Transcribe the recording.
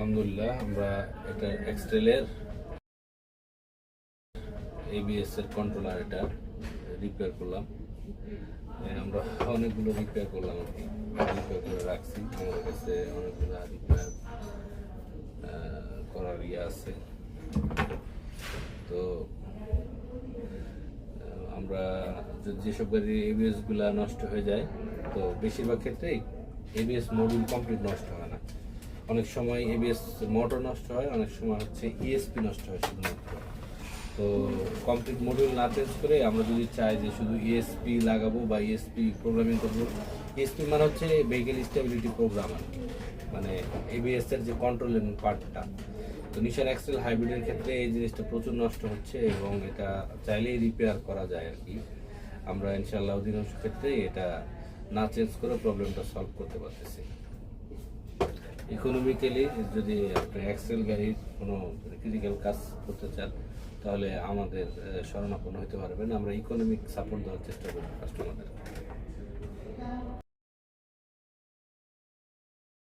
আলহামদুলিল্লাহ আমরা এটা এক্সটেলের এবিএস এর কন্ট্রোলার এটা রিপেয়ার করলাম। আমরা অনেকগুলো রিপেয়ার করলাম আর কি, রিপেয়ার করে রাখছি। আমাদের কাছে অনেকগুলো রিপেয়ার করার আছে। তো আমরা যেসব গাড়ি এবিএস গুলা নষ্ট হয়ে যায়, তো বেশিরভাগ ক্ষেত্রেই এবিএস মডিউল কমপ্লিট নষ্ট হয় না। অনেক সময় এবিএস মোটর নষ্ট হয়, অনেক সময় হচ্ছে ইএসপি নষ্ট হয় শুধুমাত্র। তো কমপ্লিট মডিউল না চেঞ্জ করে আমরা যদি চাই যে শুধু ইএসপি লাগাবো বা ইএসপি প্রোগ্রামিং করবো, ইএসপি মানে হচ্ছে ভেহিকেল স্টেবিলিটি প্রোগ্রাম আর কি, মানে এবিএস এর যে কন্ট্রোলিং পার্টটা। তো নিশান এক্সেল হাইব্রিডের ক্ষেত্রে এই জিনিসটা প্রচুর নষ্ট হচ্ছে এবং এটা চাইলেই রিপেয়ার করা যায় আর কি। আমরা ইনশাল্লাহ অধিকাংশ ক্ষেত্রে এটা না চেঞ্জ করে প্রবলেমটা সলভ করতে পারতেছি। ইকোনমিক্যালি যদি আপনি এক্সেল গাড়ির কোনো ক্রিটিক্যাল কাজ করতে চান, তাহলে আমাদের শরণাপন্ন হতে পারবেন। আমরা ইকোনমিক সাপোর্ট দেওয়ার চেষ্টা করি কাস্টমারদের।